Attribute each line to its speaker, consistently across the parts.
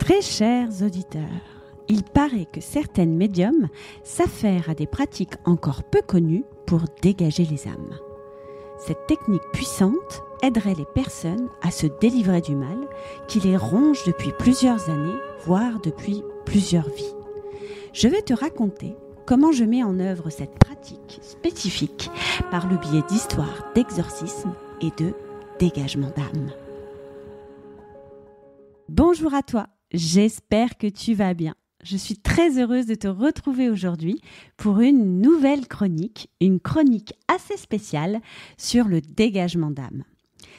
Speaker 1: Très chers auditeurs, il paraît que certaines médiums s'affairent à des pratiques encore peu connues pour dégager les âmes. Cette technique puissante aiderait les personnes à se délivrer du mal qui les ronge depuis plusieurs années, voire depuis plusieurs vies. Je vais te raconter comment je mets en œuvre cette pratique spécifique par le biais d'histoires d'exorcisme et de dégagement d'âme. Bonjour à toi, j'espère que tu vas bien. Je suis très heureuse de te retrouver aujourd'hui pour une nouvelle chronique, une chronique assez spéciale sur le dégagement d'âme.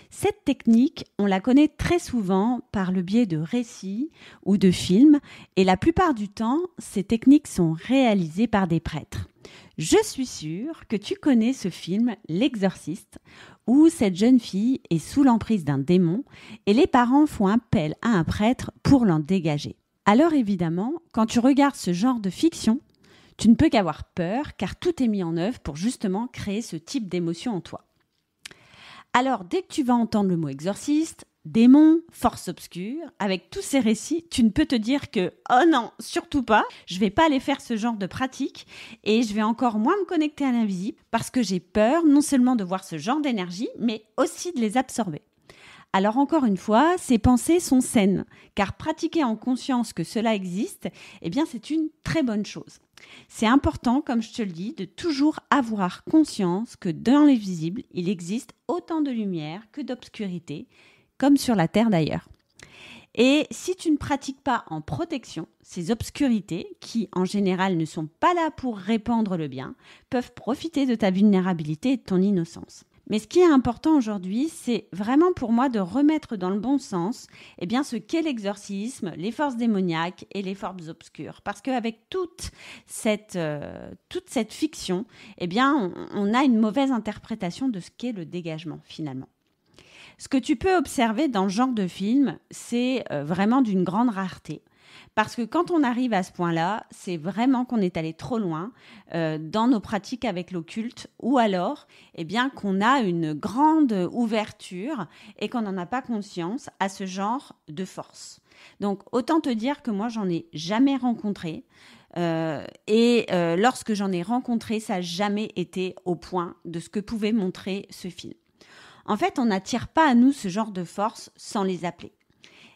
Speaker 1: Cette technique, on la connaît très souvent par le biais de récits ou de films et la plupart du temps, ces techniques sont réalisées par des prêtres. Je suis sûre que tu connais ce film L'Exorciste où cette jeune fille est sous l'emprise d'un démon et les parents font appel à un prêtre pour l'en dégager. Alors évidemment, quand tu regardes ce genre de fiction, tu ne peux qu'avoir peur car tout est mis en œuvre pour justement créer ce type d'émotion en toi. Alors dès que tu vas entendre le mot exorciste, démon, force obscure, avec tous ces récits, tu ne peux te dire que « Oh non, surtout pas, je vais pas aller faire ce genre de pratique et je vais encore moins me connecter à l'invisible parce que j'ai peur non seulement de voir ce genre d'énergie, mais aussi de les absorber. » Alors encore une fois, ces pensées sont saines, car pratiquer en conscience que cela existe, eh bien c'est une très bonne chose. C'est important, comme je te le dis, de toujours avoir conscience que dans les visibles, il existe autant de lumière que d'obscurité, comme sur la Terre d'ailleurs. Et si tu ne pratiques pas en protection, ces obscurités, qui en général ne sont pas là pour répandre le bien, peuvent profiter de ta vulnérabilité et de ton innocence. Mais ce qui est important aujourd'hui, c'est vraiment pour moi de remettre dans le bon sens ce qu'est l'exorcisme, les forces démoniaques et les forces obscures. Parce qu'avec toute cette fiction, on a une mauvaise interprétation de ce qu'est le dégagement finalement. Ce que tu peux observer dans ce genre de film, c'est vraiment d'une grande rareté. Parce que quand on arrive à ce point-là, c'est vraiment qu'on est allé trop loin dans nos pratiques avec l'occulte ou alors qu'on a une grande ouverture et qu'on n'en a pas conscience à ce genre de force. Donc, autant te dire que moi, j'en ai jamais rencontré lorsque j'en ai rencontré, ça n'a jamais été au point de ce que pouvait montrer ce film. En fait, on n'attire pas à nous ce genre de force sans les appeler.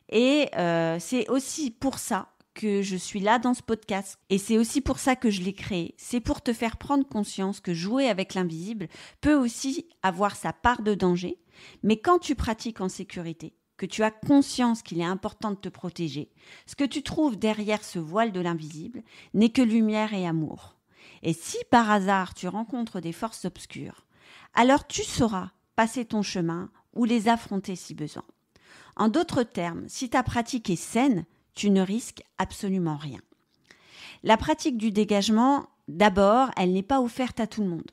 Speaker 1: Et c'est aussi pour ça que je suis là dans ce podcast. Et c'est aussi pour ça que je l'ai créé. C'est pour te faire prendre conscience que jouer avec l'invisible peut aussi avoir sa part de danger. Mais quand tu pratiques en sécurité, que tu as conscience qu'il est important de te protéger, ce que tu trouves derrière ce voile de l'invisible n'est que lumière et amour. Et si par hasard tu rencontres des forces obscures, alors tu sauras passer ton chemin ou les affronter si besoin. En d'autres termes, si ta pratique est saine, tu ne risques absolument rien. La pratique du dégagement, d'abord, elle n'est pas offerte à tout le monde.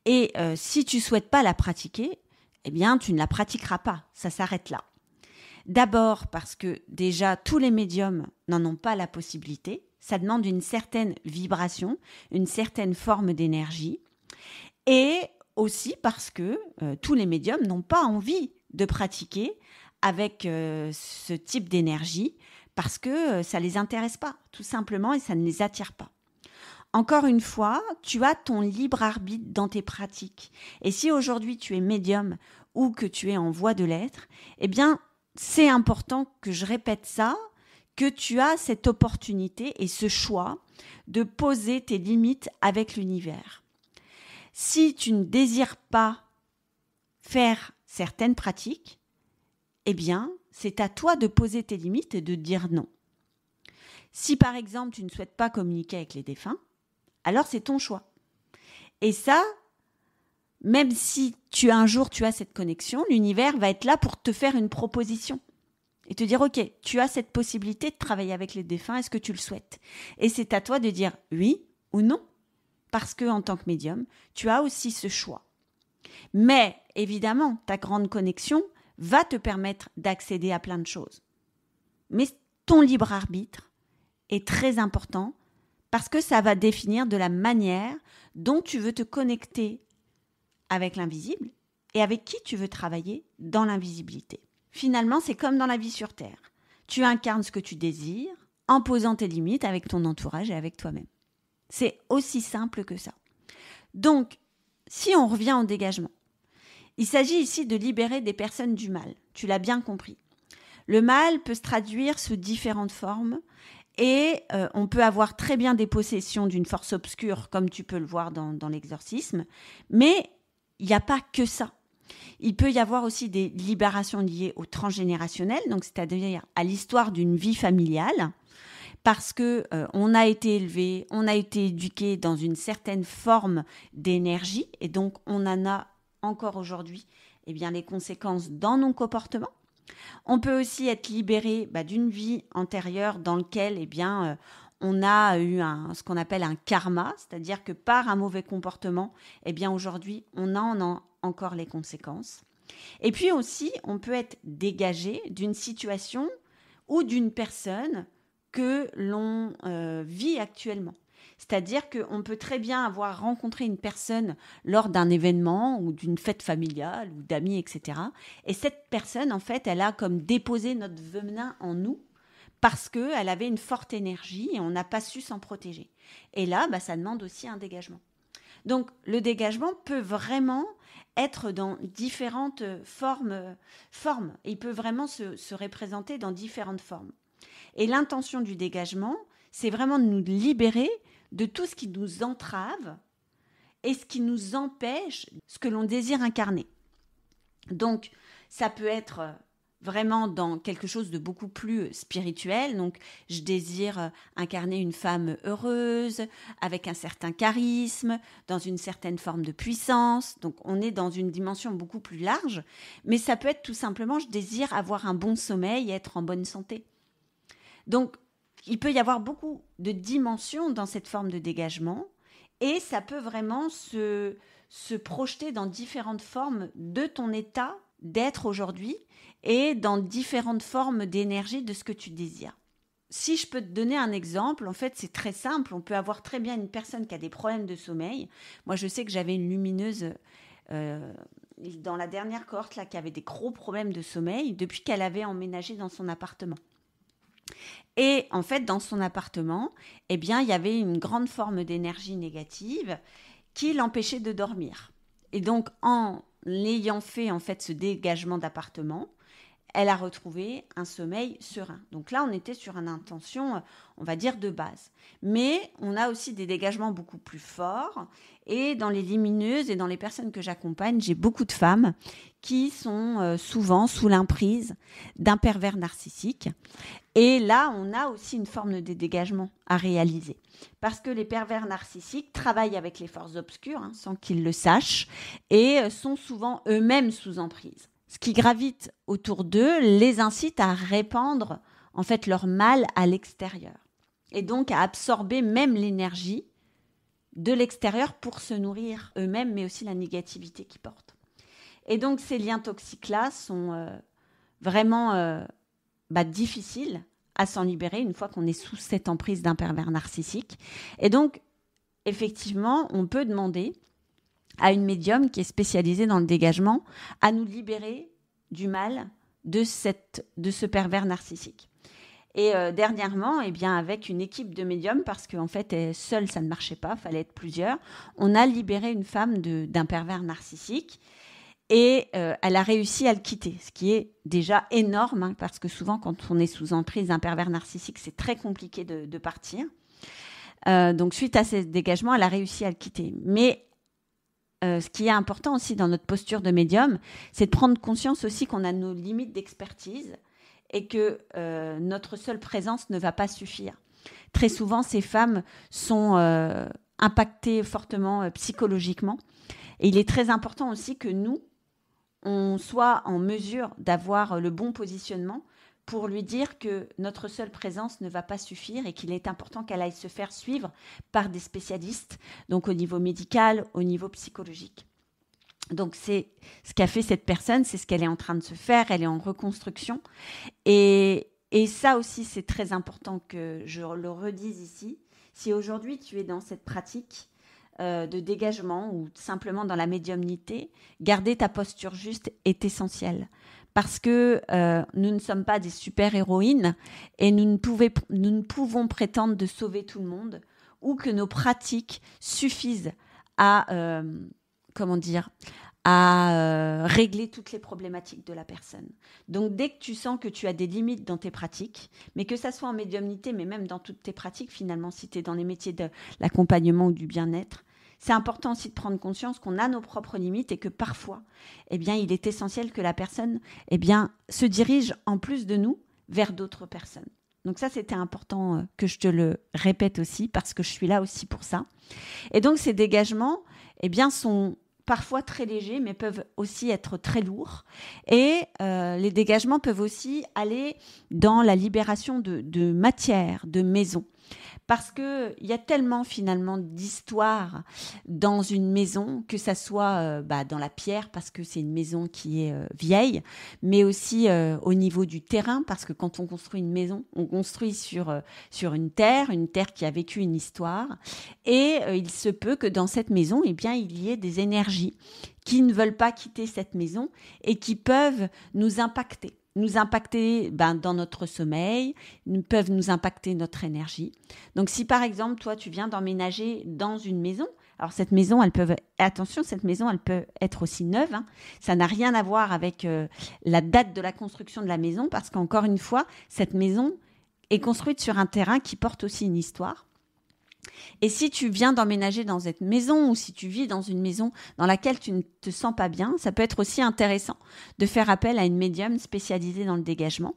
Speaker 1: Et si tu ne souhaites pas la pratiquer, tu ne la pratiqueras pas, ça s'arrête là. D'abord parce que déjà, tous les médiums n'en ont pas la possibilité. Ça demande une certaine vibration, une certaine forme d'énergie. Et aussi parce que tous les médiums n'ont pas envie de pratiquer avec ce type d'énergie parce que ça ne les intéresse pas, tout simplement, et ça ne les attire pas. Encore une fois, tu as ton libre arbitre dans tes pratiques. Et si aujourd'hui tu es médium ou que tu es en voie de l'être, c'est important que je répète ça, que tu as cette opportunité et ce choix de poser tes limites avec l'univers. Si tu ne désires pas faire certaines pratiques, c'est à toi de poser tes limites et de dire non. Si par exemple tu ne souhaites pas communiquer avec les défunts, alors c'est ton choix. Et ça, même si un jour tu as cette connexion, l'univers va être là pour te faire une proposition et te dire « Ok, tu as cette possibilité de travailler avec les défunts, est-ce que tu le souhaites ?» Et c'est à toi de dire oui ou non, parce qu'en tant que médium, tu as aussi ce choix. Mais évidemment, ta grande connexion va te permettre d'accéder à plein de choses. Mais ton libre arbitre est très important parce que ça va définir de la manière dont tu veux te connecter avec l'invisible et avec qui tu veux travailler dans l'invisibilité. Finalement, c'est comme dans la vie sur Terre. tu incarnes ce que tu désires en posant tes limites avec ton entourage et avec toi-même. C'est aussi simple que ça. Donc, si on revient au dégagement, il s'agit ici de libérer des personnes du mal. Tu l'as bien compris. Le mal peut se traduire sous différentes formes et on peut avoir très bien des possessions d'une force obscure, comme tu peux le voir dans l'exorcisme, mais il n'y a pas que ça. Il peut y avoir aussi des libérations liées au transgénérationnel, donc c'est-à-dire à l'histoire d'une vie familiale, parce que on a été élevé, on a été éduqué dans une certaine forme d'énergie, et donc on en a encore aujourd'hui les conséquences dans nos comportements. On peut aussi être libéré d'une vie antérieure dans laquelle on a eu ce qu'on appelle un karma, c'est-à-dire que par un mauvais comportement, aujourd'hui, on en a encore les conséquences. Et puis aussi, on peut être dégagé d'une situation ou d'une personne que l'on vit actuellement. C'est-à-dire qu'on peut très bien avoir rencontré une personne lors d'un événement ou d'une fête familiale ou d'amis, etc. Et cette personne, en fait, elle a comme déposé notre venin en nous parce qu'elle avait une forte énergie et on n'a pas su s'en protéger. Et là, ça demande aussi un dégagement. Donc, le dégagement peut vraiment être dans différentes formes. Il peut vraiment se représenter dans différentes formes. Et l'intention du dégagement, c'est vraiment de nous libérer de tout ce qui nous entrave et ce qui nous empêche ce que l'on désire incarner. Donc, ça peut être vraiment dans quelque chose de beaucoup plus spirituel. Donc, je désire incarner une femme heureuse, avec un certain charisme, dans une certaine forme de puissance. Donc, on est dans une dimension beaucoup plus large. Mais ça peut être tout simplement, je désire avoir un bon sommeil et être en bonne santé. Donc, il peut y avoir beaucoup de dimensions dans cette forme de dégagement et ça peut vraiment se projeter dans différentes formes de ton état d'être aujourd'hui et dans différentes formes d'énergie de ce que tu désires. Si je peux te donner un exemple, en fait, c'est très simple. On peut avoir très bien une personne qui a des problèmes de sommeil. Moi, je sais que j'avais une lumineuse dans la dernière cohorte là, qui avait des gros problèmes de sommeil depuis qu'elle avait emménagé dans son appartement. Et en fait, dans son appartement, il y avait une grande forme d'énergie négative qui l'empêchait de dormir. Et donc, en ayant fait en fait ce dégagement d'appartement, elle a retrouvé un sommeil serein. Donc là, on était sur une intention, on va dire, de base. Mais on a aussi des dégagements beaucoup plus forts. Et dans les lumineuses et dans les personnes que j'accompagne, j'ai beaucoup de femmes qui sont souvent sous l'emprise d'un pervers narcissique. Et là, on a aussi une forme de dégagement à réaliser. Parce que les pervers narcissiques travaillent avec les forces obscures, sans qu'ils le sachent, et sont souvent eux-mêmes sous emprise. Ce qui gravite autour d'eux les incite à répandre en fait leur mal à l'extérieur. Et donc à absorber même l'énergie de l'extérieur pour se nourrir eux-mêmes, mais aussi la négativité qu'ils portent. Et donc ces liens toxiques-là sont vraiment difficiles à s'en libérer une fois qu'on est sous cette emprise d'un pervers narcissique. Et donc, effectivement, on peut demander à une médium qui est spécialisée dans le dégagement à nous libérer du mal de ce pervers narcissique. Et dernièrement, avec une équipe de médiums, parce qu'en fait, seule, ça ne marchait pas, il fallait être plusieurs, on a libéré une femme d'un pervers narcissique et elle a réussi à le quitter, ce qui est déjà énorme, parce que souvent, quand on est sous emprise d'un pervers narcissique, c'est très compliqué de partir. Donc, suite à ce dégagement, elle a réussi à le quitter. Mais ce qui est important aussi dans notre posture de médium, c'est de prendre conscience aussi qu'on a nos limites d'expertise et que notre seule présence ne va pas suffire. Très souvent, ces femmes sont impactées fortement psychologiquement. Et il est très important aussi que nous, on soit en mesure d'avoir le bon positionnement pour lui dire que notre seule présence ne va pas suffire et qu'il est important qu'elle aille se faire suivre par des spécialistes, donc au niveau médical, au niveau psychologique. Donc c'est ce qu'a fait cette personne, c'est ce qu'elle est en train de se faire, elle est en reconstruction. Et ça aussi, c'est très important que je le redise ici. Si aujourd'hui tu es dans cette pratique de dégagement ou simplement dans la médiumnité, garder ta posture juste est essentiel. parce que nous ne sommes pas des super-héroïnes et nous ne pouvons prétendre de sauver tout le monde ou que nos pratiques suffisent à, régler toutes les problématiques de la personne. Donc, dès que tu sens que tu as des limites dans tes pratiques, mais que ça soit en médiumnité, mais même dans toutes tes pratiques, finalement, si tu es dans les métiers de l'accompagnement ou du bien-être, c'est important aussi de prendre conscience qu'on a nos propres limites et que parfois, eh bien, il est essentiel que la personne, eh bien, se dirige en plus de nous vers d'autres personnes. Donc ça, c'était important que je te le répète aussi parce que je suis là aussi pour ça. Et donc, ces dégagements, eh bien, sont parfois très légers, mais peuvent aussi être très lourds. Et les dégagements peuvent aussi aller dans la libération de matière, de maison. Parce qu'il y a tellement finalement d'histoires dans une maison, que ça soit dans la pierre, parce que c'est une maison qui est vieille, mais aussi au niveau du terrain, parce que quand on construit une maison, on construit sur une terre qui a vécu une histoire. Et il se peut que dans cette maison, eh bien, il y ait des énergies qui ne veulent pas quitter cette maison et qui peuvent nous impacter dans notre sommeil, peuvent nous impacter notre énergie. Donc, si par exemple, toi, tu viens d'emménager dans une maison, alors cette maison, cette maison, elle peut être aussi neuve. Hein. Ça n'a rien à voir avec la date de la construction de la maison, parce qu'encore une fois, cette maison est construite sur un terrain qui porte aussi une histoire. Et si tu viens d'emménager dans cette maison ou si tu vis dans une maison dans laquelle tu ne te sens pas bien, ça peut être aussi intéressant de faire appel à une médium spécialisée dans le dégagement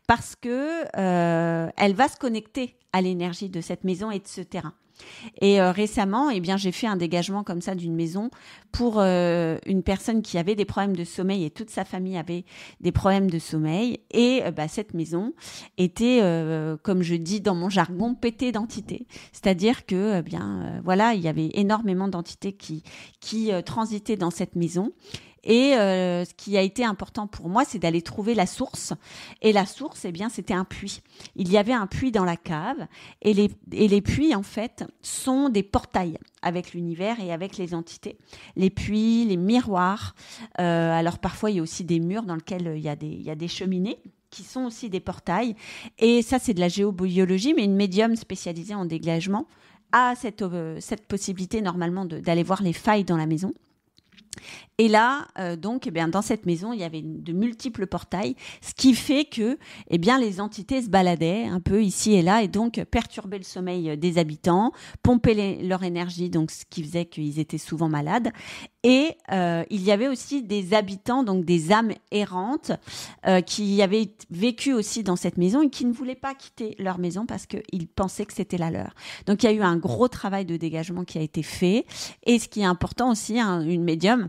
Speaker 1: parce que elle va se connecter à l'énergie de cette maison et de ce terrain. Et récemment, eh bien, j'ai fait un dégagement comme ça d'une maison pour une personne qui avait des problèmes de sommeil et toute sa famille avait des problèmes de sommeil. Et cette maison était, comme je dis dans mon jargon, pétée d'entités. C'est-à-dire que, il y avait énormément d'entités qui transitaient dans cette maison. Et ce qui a été important pour moi, c'est d'aller trouver la source. Et la source, eh bien, c'était un puits. Il y avait un puits dans la cave. Et les puits, en fait, sont des portails avec l'univers et avec les entités. Les puits, les miroirs. Alors, parfois, il y a aussi des murs dans lesquels il y a des cheminées qui sont aussi des portails. Et ça, c'est de la géobiologie, mais une médium spécialisée en dégagement a cette possibilité, normalement, d'aller voir les failles dans la maison. Et là, dans cette maison, il y avait de multiples portails, ce qui fait que, les entités se baladaient un peu ici et là et donc perturbaient le sommeil des habitants, pompaient leur énergie, donc ce qui faisait qu'ils étaient souvent malades. Et il y avait aussi des habitants, donc des âmes errantes, qui avaient vécu aussi dans cette maison et qui ne voulaient pas quitter leur maison parce qu'ils pensaient que c'était la leur. Donc il y a eu un gros travail de dégagement qui a été fait. Et ce qui est important aussi, une médium,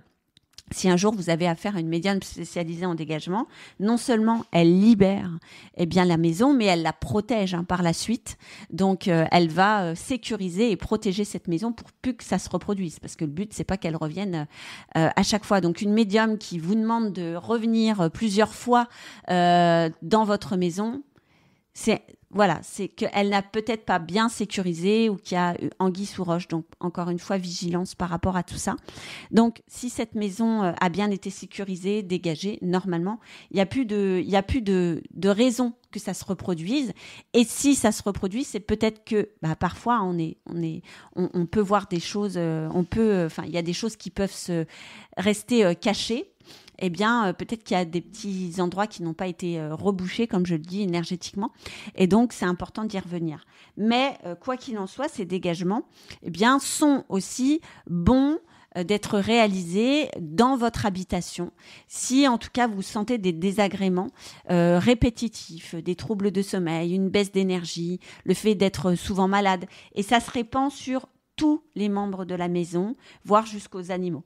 Speaker 1: si un jour vous avez affaire à une médium spécialisée en dégagement, non seulement elle libère la maison, mais elle la protège par la suite. Donc elle va sécuriser et protéger cette maison pour plus que ça se reproduise, parce que le but c'est pas qu'elle revienne à chaque fois. Donc une médium qui vous demande de revenir plusieurs fois dans votre maison, c'est qu'elle n'a peut-être pas bien sécurisé ou qu'il y a anguille sous roche. Donc, encore une fois, vigilance par rapport à tout ça. Donc, si cette maison a bien été sécurisée, dégagée, normalement, il n'y a plus de raison que ça se reproduise. Et si ça se reproduit, c'est peut-être que parfois, on peut voir des choses, il y a des choses qui peuvent se rester cachées. Peut-être qu'il y a des petits endroits qui n'ont pas été rebouchés, comme je le dis, énergétiquement. Et donc, c'est important d'y revenir. Mais, quoi qu'il en soit, ces dégagements, sont aussi bons d'être réalisés dans votre habitation. Si, en tout cas, vous sentez des désagréments répétitifs, des troubles de sommeil, une baisse d'énergie, le fait d'être souvent malade. Et ça se répand sur tous les membres de la maison, voire jusqu'aux animaux.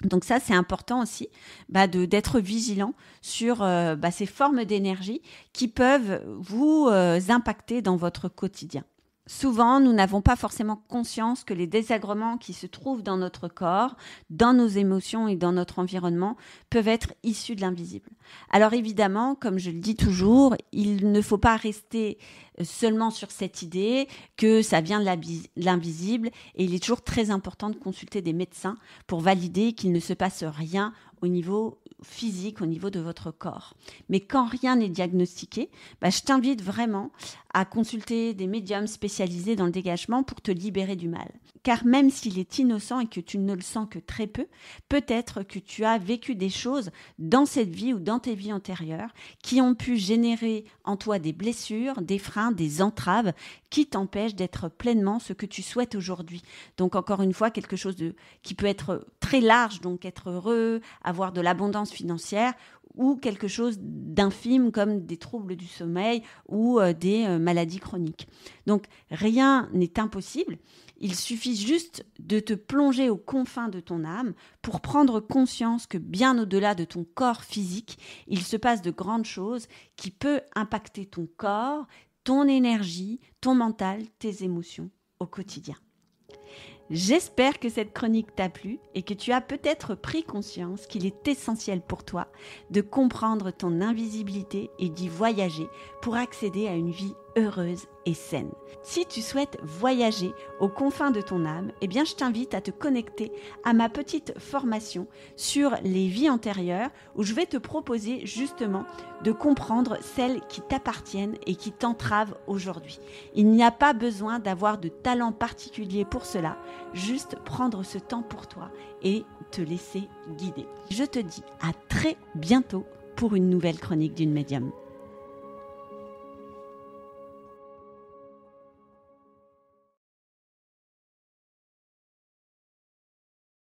Speaker 1: Donc ça, c'est important aussi d'être vigilant sur ces formes d'énergie qui peuvent vous impacter dans votre quotidien. Souvent, nous n'avons pas forcément conscience que les désagréments qui se trouvent dans notre corps, dans nos émotions et dans notre environnement peuvent être issus de l'invisible. Alors évidemment, comme je le dis toujours, il ne faut pas rester seulement sur cette idée que ça vient de l'invisible et il est toujours très important de consulter des médecins pour valider qu'il ne se passe rien au niveau physique, au niveau de votre corps. Mais quand rien n'est diagnostiqué, je t'invite vraiment à consulter des médiums spécialisés dans le dégagement pour te libérer du mal. Car même s'il est innocent et que tu ne le sens que très peu, peut-être que tu as vécu des choses dans cette vie ou dans tes vies antérieures qui ont pu générer en toi des blessures, des freins, des entraves qui t'empêchent d'être pleinement ce que tu souhaites aujourd'hui. Donc encore une fois, quelque chose qui peut être très large, donc être heureux, avoir de l'abondance financière, ou quelque chose d'infime comme des troubles du sommeil ou des maladies chroniques. Donc rien n'est impossible, il suffit juste de te plonger aux confins de ton âme pour prendre conscience que bien au-delà de ton corps physique, il se passe de grandes choses qui peuvent impacter ton corps, ton énergie, ton mental, tes émotions au quotidien. J'espère que cette chronique t'a plu et que tu as peut-être pris conscience qu'il est essentiel pour toi de comprendre ton invisibilité et d'y voyager pour accéder à une vie heureuse et saine. Si tu souhaites voyager aux confins de ton âme, je t'invite à te connecter à ma petite formation sur les vies antérieures où je vais te proposer justement de comprendre celles qui t'appartiennent et qui t'entravent aujourd'hui. Il n'y a pas besoin d'avoir de talent particulier pour cela, juste prendre ce temps pour toi et te laisser guider. Je te dis à très bientôt pour une nouvelle chronique d'une médium.